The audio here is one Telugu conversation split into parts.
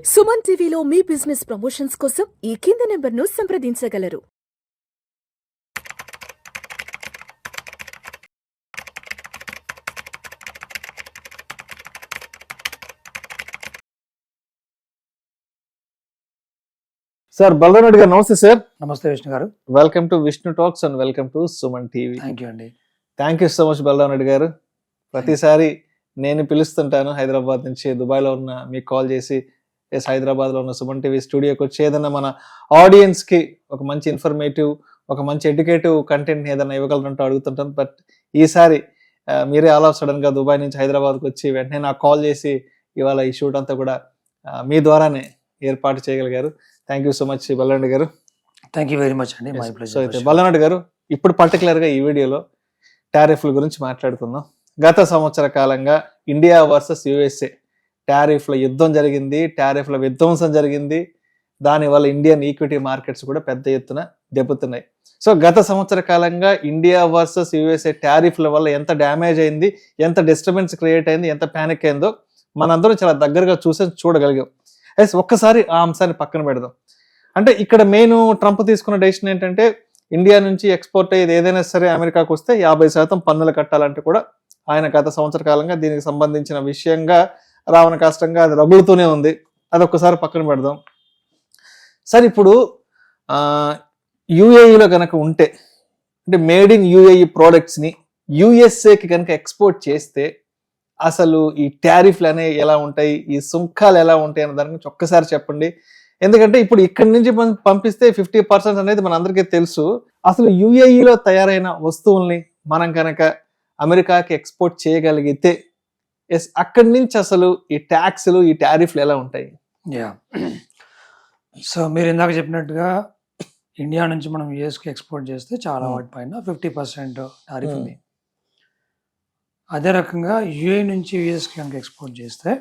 సుమన్ టీవీలో మీ బిజినెస్ ప్రమోషన్స్ కోసం ఈ కింది నెంబర్ను సంప్రదించగలరు. సార్ బలరాం రెడ్డి గారు నమస్తే సార్. నమస్తే Vishnu garu. Welcome to Vishnu talks and welcome to Suman TV. Thank you అండి. Thank you so much Balaram Reddy garu. ప్రతిసారి నేను పిలుస్తుంటాను హైదరాబాద్ నుంచి, దుబాయ్లో ఉన్న మీకు కాల్ చేసి హైదరాబాద్లో ఉన్న సుమన్ టీవీ స్టూడియోకి వచ్చి ఏదైనా మన ఆడియన్స్కి ఒక మంచి ఇన్ఫర్మేటివ్, ఒక మంచి ఎడ్యుకేటివ్ కంటెంట్ ఏదైనా ఇవ్వగలరంటూ అడుగుతుంటాను. బట్ ఈసారి మీరే ఆల్ ఆఫ్ సడన్గా దుబాయ్ నుంచి హైదరాబాద్కి వచ్చి వెంటనే నాకు కాల్ చేసి ఇవాళ ఈ షూట్ అంతా కూడా మీ ద్వారానే ఏర్పాటు చేయగలిగారు. Thank you so much Balaram Reddy గారు. థ్యాంక్ యూ వెరీ మచ్ అండి. My so pleasure. అయితే బలరాం రెడ్డి గారు, ఇప్పుడు పర్టికులర్గా ఈ వీడియోలో టారిఫ్ల గురించి మాట్లాడుకుందాం. గత సంవత్సర కాలంగా ఇండియా వర్సెస్ యుఎస్ఏ టారిఫ్ల యుద్ధం జరిగింది, టారిఫ్ల విధ్వంసం జరిగింది. దానివల్ల ఇండియన్ ఈక్విటీ మార్కెట్స్ కూడా పెద్ద ఎత్తున దెబ్బతున్నాయి. సో గత సంవత్సర కాలంగా ఇండియా వర్సెస్ యుఎస్ఏ టారిఫ్ల వల్ల ఎంత డ్యామేజ్ అయింది, ఎంత డిస్టర్బెన్స్ క్రియేట్ అయింది, ఎంత ప్యానిక్ అయిందో మనందరం చాలా దగ్గరగా చూడగలిగాం. ఎస్, ఒక్కసారి ఆ అంశాన్ని పక్కన పెడదాం. అంటే ఇక్కడ మెయిన్ ట్రంప్ తీసుకున్న డెసిషన్ ఏంటంటే, ఇండియా నుంచి ఎక్స్పోర్ట్ అయ్యేది ఏదైనా సరే అమెరికాకు వస్తే 50% పన్నులు కట్టాలంటే కూడా ఆయన గత సంవత్సర కాలంగా దీనికి సంబంధించిన విషయంగా రావణ కష్టంగా అది రగులుతూనే ఉంది. అది ఒక్కసారి పక్కన పెడదాం. సరే, ఇప్పుడు యుఏఈలో కనుక ఉంటే, అంటే మేడ్ ఇన్ యుఏఈ ప్రోడక్ట్స్ని యుఎస్ఏకి కనుక ఎక్స్పోర్ట్ చేస్తే అసలు ఈ టారిఫ్లు అనేవి ఎలా ఉంటాయి, ఈ సుంకాలు ఎలా ఉంటాయి అనే దాని గురించి ఒక్కసారి చెప్పండి. ఎందుకంటే ఇప్పుడు ఇక్కడి నుంచి పంపిస్తే 50% అనేది మన అందరికీ తెలుసు. అసలు యుఏఈలో తయారైన వస్తువుల్ని మనం కనుక అమెరికాకి ఎక్స్పోర్ట్ చేయగలిగితే అక్కడి నుంచి అసలు ఈ ట్యాక్స్లు, ఈ టారిఫ్లు ఎలా ఉంటాయి? యా, సో మీరు ఇందాక చెప్పినట్టుగా ఇండియా నుంచి మనం యుఎస్కి ఎక్స్పోర్ట్ చేస్తే చాలా వాటిపైన 50% టారిఫ్ ఉంది. అదే రకంగా యుఏ నుంచి యుఎస్కి కనుక ఎక్స్పోర్ట్ చేస్తే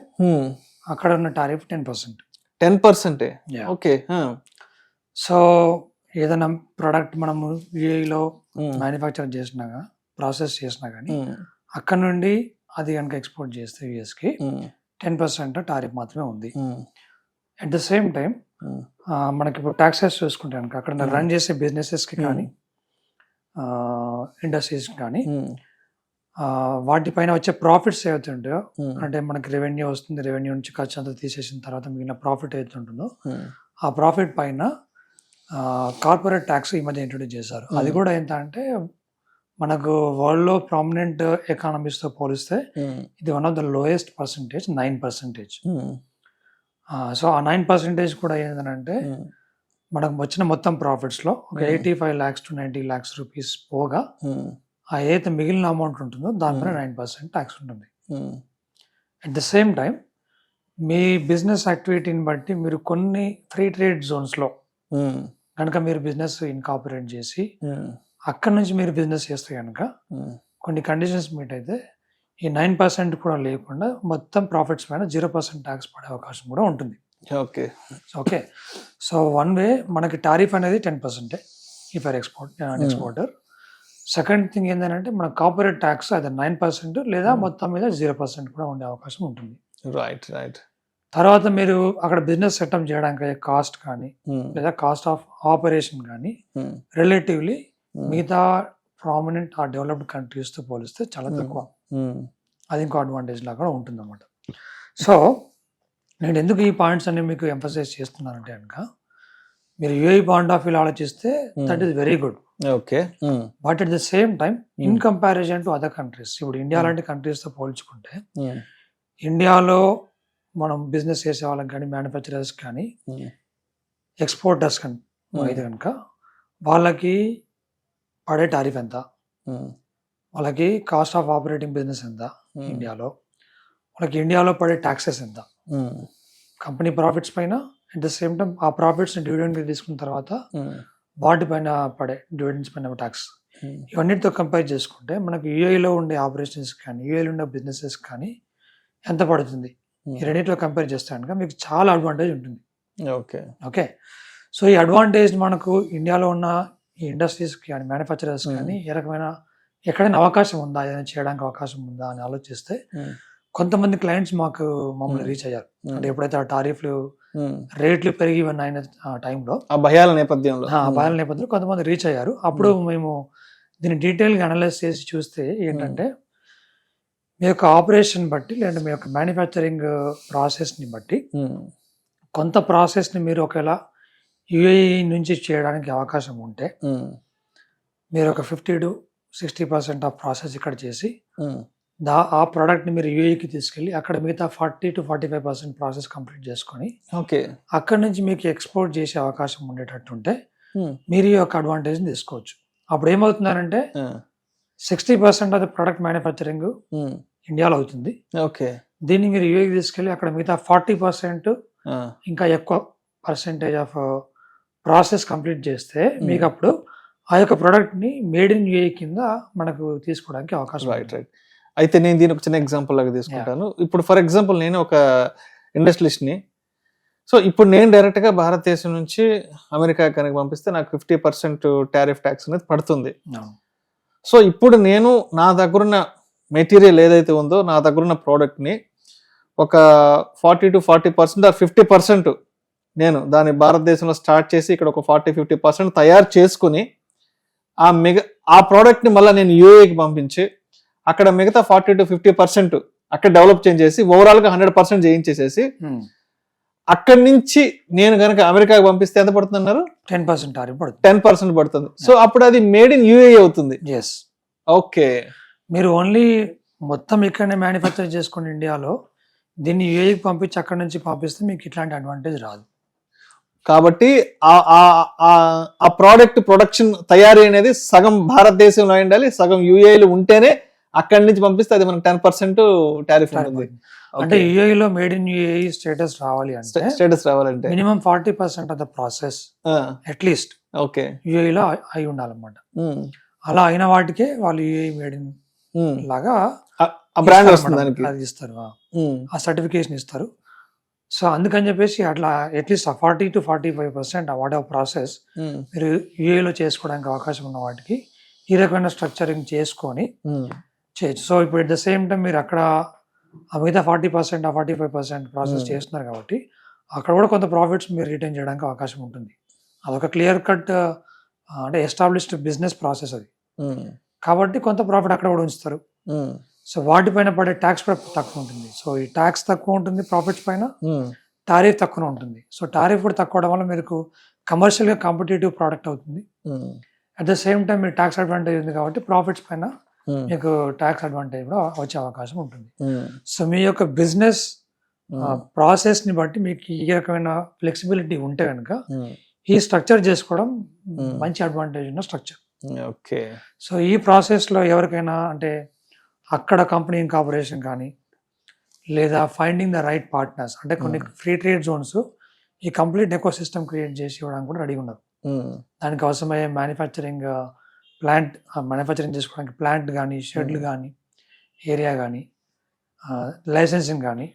అక్కడ ఉన్న టారిఫ్ 10%. 10%? ఓకే. సో ఏదైనా ప్రోడక్ట్ మనము యుఏలో మ్యానుఫ్యాక్చర్ చేసినా, ప్రాసెస్ చేసినా కానీ అక్కడ నుండి అది కనుక ఎక్స్పోర్ట్ చేస్తే యుఎస్కి 10% టారిఫ్ మాత్రమే ఉంది. అట్ ద సేమ్ టైం మనకి ఇప్పుడు ట్యాక్సెస్ చూసుకుంటే కనుక అక్కడ రన్ చేసే బిజినెసెస్కి కానీ ఇండస్ట్రీస్కి కానీ వాటిపైన వచ్చే ప్రాఫిట్స్ ఏవైతే ఉంటాయో, అంటే మనకి రెవెన్యూ వస్తుంది, రెవెన్యూ నుంచి ఖర్చు అంతా తీసేసిన తర్వాత మిగిలిన ప్రాఫిట్ ఏదైతే ఉంటుందో ఆ ప్రాఫిట్ పైన కార్పొరేట్ ట్యాక్స్ ఈ మధ్య ఇంట్రొడ్యూస్ చేశారు. అది కూడా ఎంత అంటే మనకు వరల్డ్లో ప్రామినెంట్ ఎకానమీస్తో పోలిస్తే ఇది one of the lowest percentage, 9%. So ఆ 9% కూడా ఏంటంటే మనకు వచ్చిన మొత్తం ప్రాఫిట్స్లో ఒక 85 lakhs to 90 lakhs రూపీస్ పోగా ఆ ఏదైతే మిగిలిన అమౌంట్ ఉంటుందో దానిపైన 9% ట్యాక్స్ ఉంటుంది. అట్ ద సేమ్ టైం మీ బిజినెస్ యాక్టివిటీని బట్టి మీరు కొన్ని ఫ్రీ ట్రేడ్ జోన్స్లో కనుక మీరు బిజినెస్ ఇన్కార్పొరేట్ చేసి అక్కడ నుంచి మీరు బిజినెస్ చేస్తే కనుక కొన్ని కండిషన్స్ మీట్ అయితే ఈ 9% కూడా లేకుండా మొత్తం ప్రాఫిట్స్ పైన 0% ట్యాక్స్ పడే అవకాశం కూడా ఉంటుంది. ఓకే, సో వన్ వే మనకి టారిఫ్ అనేది 10% if are exporter. Second thing ఏంటంటే మన కార్పొరేట్ ట్యాక్స్ అది 9% లేదా మొత్తం మీద 0% కూడా ఉండే అవకాశం ఉంటుంది. రైట్. తర్వాత మీరు అక్కడ బిజినెస్ సెటప్ చేయడానికి కాస్ట్ కానీ లేదా కాస్ట్ ఆఫ్ ఆపరేషన్ కానీ రిలేటివ్లీ మిగతా ప్రామినెంట్ ఆ డెవలప్డ్ కంట్రీస్తో పోలిస్తే చాలా తక్కువ. అది ఇంకో అడ్వాంటేజ్ లాగా ఉంటుంది అన్నమాట. సో నేను ఎందుకు ఈ పాయింట్స్ అన్ని మీకు ఎంఫసైజ్ చేస్తున్నానంటే కనుక మీరు యుఏఈ పాయింట్ ఆఫ్ వ్యూ ఆలోచిస్తే that is very good. Okay, but at the same time in comparison to other countries, ఇప్పుడు ఇండియా లాంటి కంట్రీస్తో పోల్చుకుంటే ఇండియాలో మనం బిజినెస్ చేసే వాళ్ళకి కానీ మ్యానుఫ్యాక్చరర్స్ కానీ ఎక్స్పోర్టర్స్ కానీ అయితే కనుక వాళ్ళకి పడే టారిఫ్ ఎంత, వాళ్ళకి కాస్ట్ ఆఫ్ ఆపరేటింగ్ బిజినెస్ ఎంత ఇండియాలో, వాళ్ళకి ఇండియాలో పడే ట్యాక్సెస్ ఎంత, కంపెనీ ప్రాఫిట్స్ పైన, అట్ ద సేమ్ టైం ఆ ప్రాఫిట్స్ని డివిడెండ్ తీసుకున్న తర్వాత వాటిపైన పడే డివిడెండ్స్ పైన ట్యాక్స్, ఇవన్నిటితో కంపేర్ చేసుకుంటే మనకు యుఏఈలో ఉండే ఆపరేషన్స్ కానీ యుఏఈలో ఉండే బిజినెసెస్ కానీ ఎంత పడుతుంది, ఈ రెండింటిలో కంపేర్ చేస్తే కనుక మీకు చాలా అడ్వాంటేజ్ ఉంటుంది. ఓకే, సో ఈ అడ్వాంటేజ్ మనకు ఇండియాలో ఉన్న ఈ ఇండస్ట్రీస్కి కానీ మ్యానుఫ్యాక్చరర్స్ కానీ ఏ రకమైన ఎక్కడైనా అవకాశం ఉందా, ఏదైనా చేయడానికి అవకాశం ఉందా అని ఆలోచిస్తే కొంతమంది క్లయింట్స్ మమ్మల్ని రీచ్ అయ్యారు. అంటే ఎప్పుడైతే ఆ టారిఫ్లు రేట్లు పెరిగి అయిన టైంలో ఆ భయాల నేపథ్యంలో ఆ భయాల నేపథ్యంలో కొంతమంది రీచ్ అయ్యారు. అప్పుడు మేము దీన్ని డీటెయిల్గా అనలైజ్ చేసి చూస్తే ఏంటంటే మీ యొక్క ఆపరేషన్ బట్టి లేదంటే మీ యొక్క మ్యానుఫ్యాక్చరింగ్ ప్రాసెస్ని బట్టి కొంత ప్రాసెస్ని మీరు ఒకవేళ యుఏఈ నుంచి చేయడానికి అవకాశం ఉంటే మీరు ఒక 50 to 60% ఆఫ్ ప్రాసెస్ ఇక్కడ చేసి ఆ ప్రోడక్ట్ని మీరు యూఏఈకి తీసుకెళ్ళి అక్కడ మిగతా 40 to 45% ప్రాసెస్ కంప్లీట్ చేసుకొని ఓకే అక్కడ నుంచి మీకు ఎక్స్పోర్ట్ చేసే అవకాశం ఉండేటట్టుంటే మీరు ఈ యొక్క అడ్వాంటేజ్ని తీసుకోవచ్చు. అప్పుడు ఏమవుతుందంటే 60% ఆఫ్ ద ప్రొడక్ట్ మ్యానుఫ్యాక్చరింగ్ ఇండియాలో అవుతుంది. ఓకే దీన్ని మీరు యూఏఈకి తీసుకెళ్ళి అక్కడ మిగతా 40% ఇంకా ఎక్కువ పర్సెంటేజ్ ఆఫ్ ప్రాసెస్ కంప్లీట్ చేస్తే మీకు అప్పుడు ఆ యొక్క ప్రోడక్ట్ని మేడ్ ఇన్ యూఏఈ కింద మనకు తీసుకోవడానికి అవకాశం. రైట్. అయితే నేను దీని ఒక చిన్న ఎగ్జాంపుల్ లాగా తీసుకుంటాను. ఇప్పుడు ఫర్ ఎగ్జాంపుల్ నేను ఒక ఇండస్ట్రియలిస్ట్ని. సో ఇప్పుడు నేను డైరెక్ట్గా భారతదేశం నుంచి అమెరికా కనుక పంపిస్తే నాకు 50% టారిఫ్ ట్యాక్స్ అనేది పడుతుంది. సో ఇప్పుడు నేను నా దగ్గరున్న మెటీరియల్ ఏదైతే ఉందో నా దగ్గరున్న ప్రోడక్ట్ని ఒక 40 to 40% ఆర్ 50% నేను దాన్ని భారతదేశంలో స్టార్ట్ చేసి ఇక్కడ ఒక 40-50% తయారు చేసుకుని ఆ ప్రోడక్ట్ని మళ్ళీ నేను యూఏఈకి పంపించి అక్కడ మిగతా 40 to 50% అక్కడ డెవలప్ చేసి ఓవరాల్గా 100% చేయించేసేసి అక్కడి నుంచి నేను కనుక అమెరికాకి పంపిస్తే ఎంత పడుతుంది అన్నారు? 10% పడుతుంది. సో అప్పుడు అది మేడ్ ఇన్ యూఏఈ అవుతుంది. ఓకే, మీరు ఓన్లీ మొత్తం ఇక్కడనే మ్యానుఫ్యాక్చర్ చేసుకోండి ఇండియాలో, దీన్ని యూఏఈకి పంపించి అక్కడ నుంచి పంపిస్తే మీకు ఇట్లాంటి అడ్వాంటేజ్ రాదు. కాబట్టి ఆ ప్రోడక్ట్ ప్రొడక్షన్ తయారీ అనేది సగం భారతదేశంలో ఉండాలి, సగం యూఏఈలో ఉంటేనే అక్కడి నుంచి పంపిస్తే అది మనకు 10% టారిఫ్ ఉంటుంది. అంటే యూఏఈలో మేడ్ ఇన్ యూఏఈ స్టేటస్ రావాలంటే minimum 40% of the process at least okay యూఏఈలో అయి ఉండాలన్నమాట. అలా అయిన వాటికే వాళ్ళు యూఏఈ మేడ్ ఇన్ లాగా బ్రాండ్ వస్తుంది, అది ఇస్తారు, ఆ సర్టిఫికేషన్ ఇస్తారు. సో అందుకని చెప్పేసి అట్లా at least 40 to 45% what ever process మీరు యూఏలో చేసుకోవడానికి అవకాశం ఉన్న వాటికి ఈ రకమైన స్ట్రక్చరింగ్ చేసుకొని చేయొచ్చు. సో ఇప్పుడు ఎట్ ద సేమ్ టైం మీరు అక్కడ మిగతా 40% 45% ప్రాసెస్ చేస్తున్నారు కాబట్టి అక్కడ కూడా కొంత ప్రాఫిట్స్ మీరు రిటైన్ చేయడానికి అవకాశం ఉంటుంది. అదొక క్లియర్ కట్ అంటే ఎస్టాబ్లిష్డ్ బిజినెస్ ప్రాసెస్ అది. కాబట్టి కొంత ప్రాఫిట్ అక్కడ కూడా ఉంచుతారు. సో వాటిపైన పడే ట్యాక్స్ కూడా తక్కువ ఉంటుంది. సో ఈ ట్యాక్స్ తక్కువ ఉంటుంది ప్రాఫిట్స్ పైన, టారిఫ్ తక్కువ ఉంటుంది. సో టారిఫ్ కూడా తక్కువ అవడం వల్ల మీకు కమర్షియల్గా కాంపిటేటివ్ ప్రోడక్ట్ అవుతుంది. అట్ ద సేమ్ టైం మీకు ట్యాక్స్ అడ్వాంటేజ్ ఉంది కాబట్టి ప్రాఫిట్స్ పైన మీకు ట్యాక్స్ అడ్వాంటేజ్ కూడా వచ్చే అవకాశం ఉంటుంది. సో మీ యొక్క బిజినెస్ ప్రాసెస్ని బట్టి మీకు ఈ రకమైన ఫ్లెక్సిబిలిటీ ఉంటే కనుక ఈ స్ట్రక్చర్ చేసుకోవడం మంచి అడ్వాంటేజ్ ఉన్న స్ట్రక్చర్. ఓకే. సో ఈ ప్రాసెస్లో ఎవరికైనా అంటే అక్కడ కంపెనీ ఇన్కార్పొరేషన్ కానీ లేదా ఫైండింగ్ ద రైట్ పార్ట్నర్స్ అంటే కొన్ని ఫ్రీ ట్రేడ్ జోన్స్ ఈ కంప్లీట్ ఎకో సిస్టమ్ క్రియేట్ చేసి ఇవ్వడానికి కూడా రెడీ ఉన్నారు. దానికి అవసరమయ్యే మ్యానుఫ్యాక్చరింగ్ చేసుకోవడానికి ప్లాంట్ కానీ, షెడ్లు కానీ, ఏరియా కానీ, లైసెన్సింగ్ కానీ,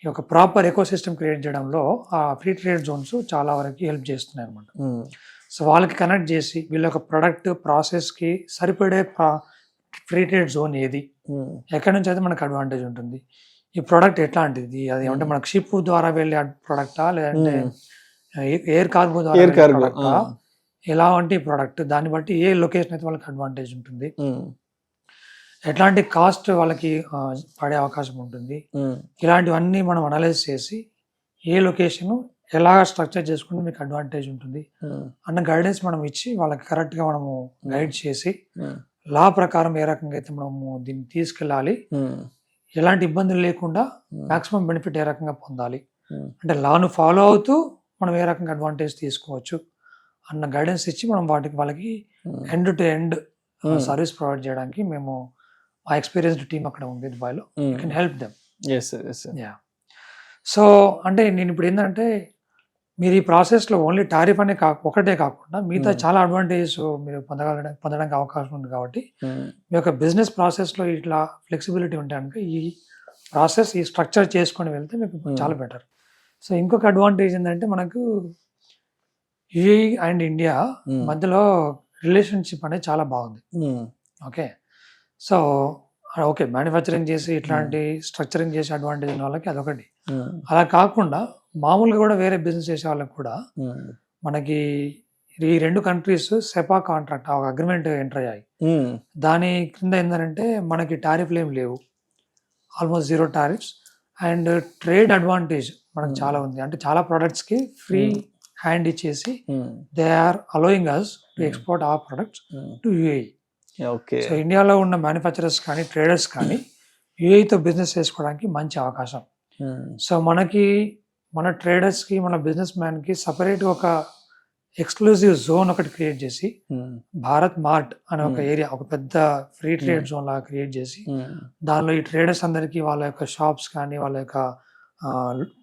ఈ యొక్క ప్రాపర్ ఎకో సిస్టమ్ క్రియేట్ చేయడంలో ఆ ఫ్రీ ట్రేడ్ జోన్స్ చాలా వరకు హెల్ప్ చేస్తున్నాయి అనమాట. సో వాళ్ళకి కనెక్ట్ చేసి వీళ్ళ యొక్క ప్రొడక్ట్ ప్రాసెస్కి సరిపడే ఫ్రీ ట్రేడ్ జోన్ ఏది, ఎక్కడి నుంచి అయితే మనకు అడ్వాంటేజ్ ఉంటుంది, ఈ ప్రోడక్ట్ ఎట్లాంటిది, అది ఏమంటే మనకు షిప్ ద్వారా వెళ్ళే ప్రోడక్టా లేదంటే ఎయిర్ కార్గో ద్వారా ఎలాంటి ప్రోడక్ట్, దాన్ని బట్టి ఏ లొకేషన్ అయితే వాళ్ళకి అడ్వాంటేజ్ ఉంటుంది, ఎట్లాంటి కాస్ట్ వాళ్ళకి పడే అవకాశం ఉంటుంది, ఇలాంటివన్నీ మనం అనలైజ్ చేసి ఏ లొకేషన్ ఎలా స్ట్రక్చర్ చేసుకుంటే మీకు అడ్వాంటేజ్ ఉంటుంది అన్న గైడెన్స్ మనం ఇచ్చి వాళ్ళకి కరెక్ట్గా మనము గైడ్ చేసి లా ప్రకారం ఏ రకంగా అయితే మనము దీన్ని తీసుకెళ్ళాలి, ఎలాంటి ఇబ్బందులు లేకుండా మాక్సిమం బెనిఫిట్ ఏ రకంగా పొందాలి, అంటే లాను ఫాలో అవుతూ మనం ఏ రకంగా అడ్వాంటేజ్ తీసుకోవచ్చు అన్న గైడెన్స్ ఇచ్చి మనం వాళ్ళకి end to end service provide చేయడానికి మేము మా ఎక్స్పీరియన్స్డ్ టీమ్ అక్కడ ఉంది దుబాయ్లో, you can help them. So అంటే నేను ఇప్పుడు ఏంటంటే మీరు ఈ ప్రాసెస్లో ఓన్లీ టారిఫ్ అనే ఒకటే కాకుండా మిగతా చాలా అడ్వాంటేజెస్ మీరు పొందడానికి అవకాశం ఉంది. కాబట్టి మీ యొక్క బిజినెస్ ప్రాసెస్లో ఇట్లా ఫ్లెక్సిబిలిటీ ఉంటే కనుక ఈ ప్రాసెస్ ఈ స్ట్రక్చర్ చేసుకొని వెళ్తే మీకు చాలా బెటర్. సో ఇంకొక అడ్వాంటేజ్ ఏంటంటే మనకు యుఏఈ అండ్ ఇండియా మధ్యలో రిలేషన్షిప్ అనేది చాలా బాగుంది. ఓకే, సో ఓకే, మ్యానుఫ్యాక్చరింగ్ చేసి ఇట్లాంటి స్ట్రక్చరింగ్ చేసే అడ్వాంటేజ్ ఉన్న వాళ్ళకి అదొకటి. అలా కాకుండా మామూలుగా కూడా వేరే బిజినెస్ చేసే వాళ్ళకి కూడా మనకి ఈ 2 కంట్రీస్ సెపా కాంట్రాక్ట్ ఒక అగ్రిమెంట్ ఎంటర్ అయ్యాయి. దాని కింద ఏంటంటే మనకి టారిఫ్లు ఏం లేవు, almost 0 tariffs. And trade advantage మనకు చాలా ఉంది. అంటే చాలా ప్రొడక్ట్స్ కి ఫ్రీ హ్యాండ్ ఇచ్చేసి they are allowing us to export our products to UAE. So ఇండియాలో ఉన్న మ్యానుఫ్యాక్చరర్స్ కానీ ట్రేడర్స్ కానీ యుఏఈతో బిజినెస్ చేసుకోవడానికి మంచి అవకాశం. సో మన ట్రేడర్స్ కి మన బిజినెస్ మ్యాన్ కి సపరేట్ ఒక ఎక్స్క్లూజివ్ జోన్ ఒకటి క్రియేట్ చేసి భారత్ మార్ట్ అనే ఒక ఏరియా, ఒక పెద్ద ఫ్రీ ట్రేడ్ జోన్ లాగా క్రియేట్ చేసి దానిలో ఈ ట్రేడర్స్ అందరికి వాళ్ళ యొక్క షాప్స్ కానీ వాళ్ళ యొక్క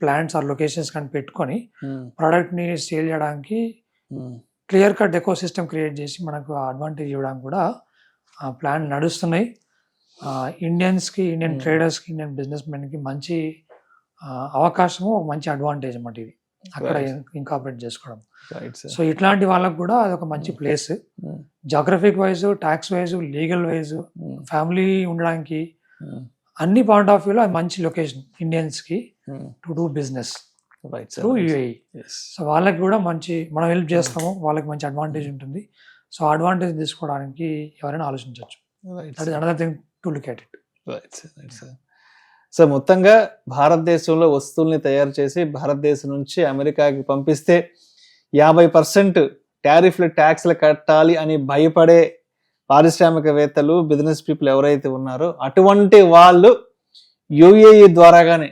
ప్లాంట్స్ ఆర్ లొకేషన్స్ కానీ పెట్టుకొని ప్రోడక్ట్ ని సేల్ చేయడానికి clear cut eco system create చేసి మనకు అడ్వాంటేజ్ ఇవ్వడానికి కూడా ప్లాన్ నడుస్తున్నాయి. ఇండియన్స్కి, ఇండియన్ ట్రేడర్స్కి, ఇండియన్ బిజినెస్ మెన్కి మంచి అవకాశము, మంచి అడ్వాంటేజ్ అన్నమాట ఇది అక్కడ ఇంకాపరేట్ చేసుకోవడం. సో ఇట్లాంటి వాళ్ళకు కూడా అదొక మంచి place, geographic wise, tax wise, legal wise, family ఉండడానికి అన్ని పాయింట్ ఆఫ్ వ్యూలో అది మంచి లొకేషన్ ఇండియన్స్కి to do business through UAE. So వాళ్ళకి కూడా మంచి, మనం హెల్ప్ చేస్తాము, వాళ్ళకి మంచి అడ్వాంటేజ్ ఉంటుంది. సో అడ్వాంటేజ్ తీసుకోవడానికి ఎవరైనా ఆలోచించవచ్చు. That is another thing to look at it. So మొత్తంగా భారతదేశంలో వస్తువుల్ని తయారు చేసి భారతదేశం నుంచి అమెరికాకి పంపిస్తే 50% టారిఫ్లు, ట్యాక్స్లు కట్టాలి అని భయపడే పారిశ్రామికవేత్తలు, బిజినెస్ పీపుల్ ఎవరైతే ఉన్నారో అటువంటి వాళ్ళు యుఏఈ ద్వారాగానే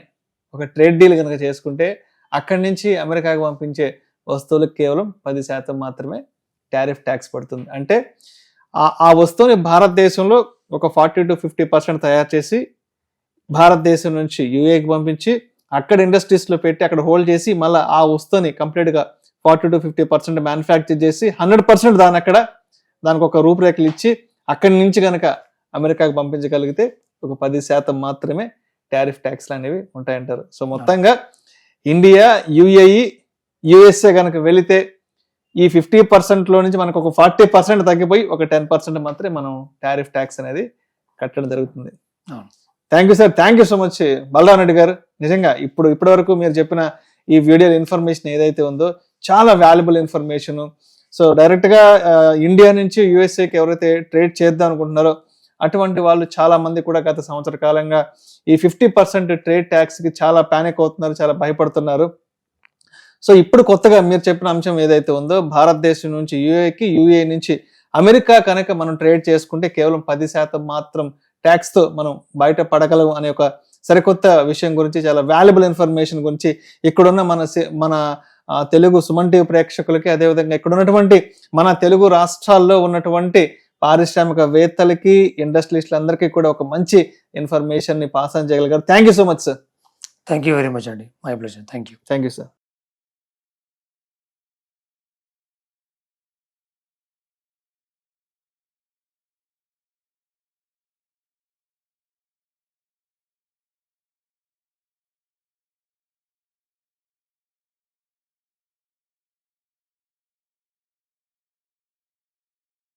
ఒక ట్రేడ్ డీల్ కనుక చేసుకుంటే అక్కడి నుంచి అమెరికాకి పంపించే వస్తువులకు కేవలం 10% మాత్రమే టారిఫ్ ట్యాక్స్ పడుతుంది. అంటే ఆ వస్తువుని భారతదేశంలో ఒక 40 to 50% తయారు చేసి భారతదేశం నుంచి యుఏకి పంపించి అక్కడ ఇండస్ట్రీస్లో పెట్టి అక్కడ హోల్డ్ చేసి మళ్ళీ ఆ వస్తువుని కంప్లీట్గా 40 to 50% మ్యానుఫ్యాక్చర్ చేసి 100% దానికి ఒక రూపురేఖలు ఇచ్చి అక్కడి నుంచి కనుక అమెరికాకి పంపించగలిగితే ఒక 10% మాత్రమే టారిఫ్ ట్యాక్స్లు అనేవి ఉంటాయంటారు. సో మొత్తంగా ఇండియా, యుఏఈ, యుఎస్ఏ కనుక వెళితే ఈ 50% నుంచి మనకు ఒక 40% తగ్గిపోయి ఒక 10% మాత్రమే మనం టారిఫ్ ట్యాక్స్ అనేది కట్టడం జరుగుతుంది. Thank you sir, thank you so much Balaram Reddy గారు. నిజంగా ఇప్పటి వరకు మీరు చెప్పిన ఈ వీడియో ఇన్ఫర్మేషన్ ఏదైతే ఉందో చాలా వాల్యుబుల్ ఇన్ఫర్మేషన్. సో డైరెక్ట్గా ఇండియా నుంచి యుఎస్ఏకి ఎవరైతే ట్రేడ్ చేద్దాం అనుకుంటున్నారో అటువంటి వాళ్ళు చాలా మంది కూడా గత సంవత్సర కాలంగా ఈ 50% ట్రేడ్ ట్యాక్స్కి చాలా పానిక్ అవుతున్నారు, చాలా భయపడుతున్నారు. సో ఇప్పుడు కొత్తగా మీరు చెప్పిన అంశం ఏదైతే ఉందో భారతదేశం నుంచి యుఏకి, యుఏ నుంచి అమెరికా కనుక మనం ట్రేడ్ చేసుకుంటే కేవలం 10% మాత్రం ట్యాక్స్తో మనం బయట పడగలం అనే ఒక సరికొత్త విషయం గురించి, చాలా వాల్యుబుల్ ఇన్ఫర్మేషన్ గురించి ఇక్కడున్న మన తెలుగు సుమన్ టీవీ ప్రేక్షకులకి, అదేవిధంగా ఇక్కడ ఉన్నటువంటి మన తెలుగు రాష్ట్రాల్లో ఉన్నటువంటి పారిశ్రామికవేత్తలకి, ఇండస్ట్రియలిస్టులందరికీ కూడా ఒక మంచి ఇన్ఫర్మేషన్ ని పాస్ ఆన్ చేయగలిగారు. Thank you so much sir. Thank you very much అండి. My pleasure. Thank you. Thank you sir.